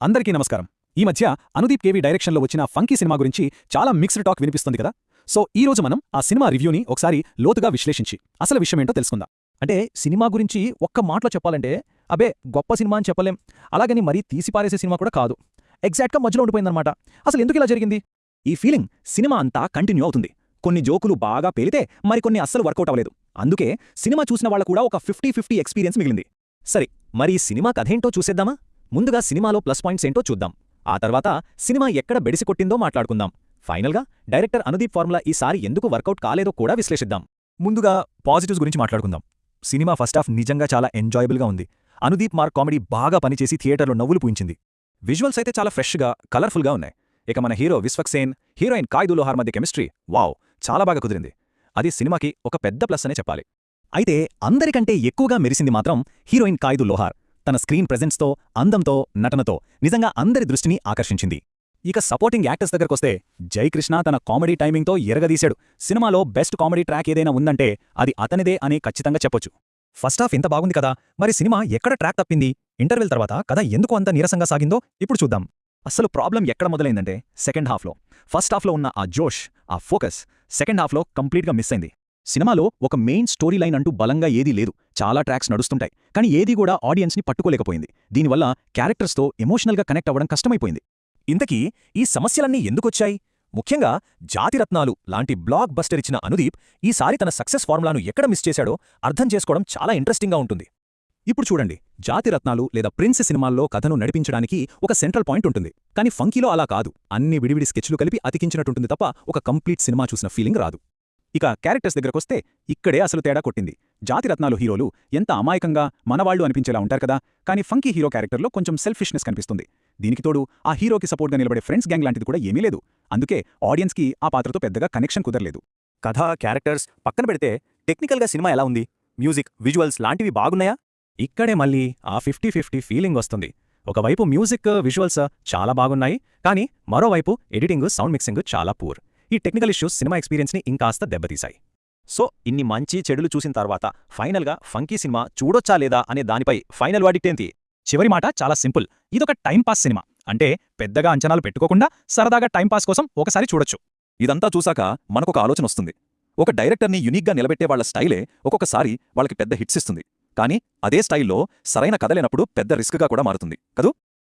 అందరికీ నమస్కారం. ఈ మధ్య అనుదీప్ కేవి డైరెక్షన్లో వచ్చిన ఫంకీ సినిమా గురించి చాలా మిక్స్డ్ టాక్ వినిపిస్తుంది కదా. సో ఈ రోజు మనం ఆ సినిమా రివ్యూని ఒకసారి లోతుగా విశ్లేషించి అసలు విషయమేంటో తెలుసుకుందాం. అంటే సినిమా గురించి ఒక్క మాటలో చెప్పాలంటే అబే గొప్ప సినిమా అని చెప్పలేం, అలాగని మరీ తీసిపారేసే సినిమా కూడా కాదు. ఎగ్జాక్ట్గా మధ్యలో ఉండిపోయిందన్నమాట. అసలు ఎందుకు ఇలా జరిగింది? ఈ ఫీలింగ్ సినిమా అంతా కంటిన్యూ అవుతుంది. కొన్ని జోకులు బాగా పేలితే మరికొన్ని అస్సలు వర్కౌట్ అవ్వలేదు. అందుకే సినిమా చూసిన వాళ్ళ కూడా ఒక 50-50 ఎక్స్పీరియన్స్ మిగిలింది. సరే, మరి ఈ సినిమా కథేంటో చూసేద్దామా? ముందుగా సినిమాలో ప్లస్ పాయింట్స్ ఏంటో చూద్దాం. ఆ తర్వాత సినిమా ఎక్కడ బెడిసికొట్టిందో మాట్లాడుకుందాం. ఫైనల్గా డైరెక్టర్ అనుదీప్ ఫార్ములా ఈసారి ఎందుకు వర్కౌట్ కాలేదో కూడా విశ్లేషిద్దాం. ముందుగా పాజిటివ్స్ గురించి మాట్లాడుకుందాం. సినిమా ఫస్ట్ హాఫ్ నిజంగా చాలా ఎంజాయబుల్గా ఉంది. అనుదీప్ మార్క్ కామెడీ బాగా పనిచేసి థియేటర్లో నవ్వులు పూయించింది. విజువల్స్ అయితే చాలా ఫ్రెష్గా, కలర్ఫుల్గా ఉన్నాయి. ఇక మన హీరో విశ్వక్సేన్, హీరోయిన్ కాయ్దు లోహార్ మధ్య కెమిస్ట్రీ వావ్, చాలా బాగా కుదిరింది. అది సినిమాకి ఒక పెద్ద ప్లస్ అనే చెప్పాలి. అయితే అందరికంటే ఎక్కువగా మెరిసింది మాత్రం హీరోయిన్ కాయ్దు లోహార్. తన స్క్రీన్ ప్రెజెన్స్తో, అందంతో, నటనతో నిజంగా అందరి దృష్టిని ఆకర్షించింది. ఇక సపోర్టింగ్ యాక్టర్స్ దగ్గరకొస్తే జయకృష్ణ తన కామెడీ టైమింగ్తో ఎరగదీశాడు. సినిమాలో బెస్ట్ కామెడీ ట్రాక్ ఏదైనా ఉందంటే అది అతనిదే అని ఖచ్చితంగా చెప్పొచ్చు. ఫస్ట్ హాఫ్ ఇంత బాగుంది కదా, మరి సినిమా ఎక్కడ ట్రాక్ తప్పింది? ఇంటర్వెల్ తర్వాత కథ ఎందుకు అంత నీరసంగా సాగిందో ఇప్పుడు చూద్దాం. అసలు ప్రాబ్లం ఎక్కడ మొదలైందంటే సెకండ్ హాఫ్లో. ఫస్ట్ హాఫ్లో ఉన్న ఆ జోష్, ఆ ఫోకస్ సెకండ్ హాఫ్లో కంప్లీట్గా మిస్ అయింది. సినిమాలో ఒక మెయిన్ స్టోరీ లైన్ అంటూ బలంగా ఏదీ లేదు. చాలా ట్రాక్స్ నడుస్తుంటాయి, కానీ ఏదీ కూడా ఆడియన్స్ని పట్టుకోలేకపోయింది. దీనివల్ల క్యారెక్టర్స్తో ఎమోషనల్గా కనెక్ట్ అవ్వడం కష్టమైపోయింది. ఇంతకీ ఈ సమస్యలన్నీ ఎందుకొచ్చాయి? ముఖ్యంగా జాతిరత్నాలు లాంటి బ్లాక్ బస్టర్ ఇచ్చిన అనుదీప్ ఈసారి తన సక్సెస్ ఫార్ములాను ఎక్కడ మిస్ చేశాడో అర్థం చేసుకోవడం చాలా ఇంట్రెస్టింగ్గా ఉంటుంది. ఇప్పుడు చూడండి, జాతిరత్నాలు లేదా ప్రిన్స్ సినిమాల్లో కథను నడిపించడానికి ఒక సెంట్రల్ పాయింట్ ఉంటుంది. కానీ ఫంకీలో అలా కాదు. అన్ని విడివిడి స్కెచ్లు కలిపి అతికించినట్టుంటుంది తప్ప ఒక కంప్లీట్ సినిమా చూసిన ఫీలింగ్ రాదు. ఇక క్యారెక్టర్స్ దగ్గరకొస్తే ఇక్కడే అసలు తేడా కొట్టింది. జాతిరత్నాలు హీరోలు ఎంత అమాయకంగా మనవాళ్లు అనిపించేలా ఉంటారు కదా, కానీ ఫంకీ హీరో క్యారెక్టర్లో కొంచెం సెల్ఫిష్నెస్ కనిపిస్తుంది. దీనికి తోడు ఆ హీరోకి సపోర్ట్గా నిలబడే ఫ్రెండ్స్ గ్యాంగ్ లాంటిది కూడా ఏమీ లేదు. అందుకే ఆడియన్స్కి ఆ పాత్రతో పెద్దగా కనెక్షన్ కుదరలేదు. కథ, క్యారెక్టర్స్ పక్కన పెడితే టెక్నికల్గా సినిమా ఎలా ఉంది? మ్యూజిక్, విజువల్స్ లాంటివి బాగున్నాయా? ఇక్కడే మళ్ళీ ఆ 50-50 ఫీలింగ్ వస్తుంది. ఒకవైపు మ్యూజిక్, విజువల్స్ చాలా బాగున్నాయి, కానీ మరోవైపు ఎడిటింగ్, సౌండ్ మిక్సింగ్ చాలా పూర్. ఈ టెక్నికల్ ఇష్యూస్ సినిమా ఎక్స్పీరియన్స్ని ఇంకాస్త దెబ్బతీశాయి. సో ఇన్ని మంచి చెడులు చూసిన తర్వాత ఫైనల్గా ఫంకీ సినిమా చూడొచ్చా లేదా అనే దానిపై ఫైనల్ వర్డిక్ట్ ఏంటి? చివరి మాట చాలా సింపుల్. ఇదొక టైంపాస్ సినిమా. అంటే పెద్దగా అంచనాలు పెట్టుకోకుండా సరదాగా టైంపాస్ కోసం ఒకసారి చూడొచ్చు. ఇదంతా చూశాక మనకొక ఆలోచన వస్తుంది. ఒక డైరెక్టర్ని యునిక్గా నిలబెట్టే వాళ్ల స్టైలే ఒక్కొక్కసారి వాళ్ళకి పెద్ద హిట్స్ ఇస్తుంది. కానీ అదే స్టైల్లో సరైన కథ లేనప్పుడు పెద్ద రిస్క్గా కూడా మారుతుంది కదూ.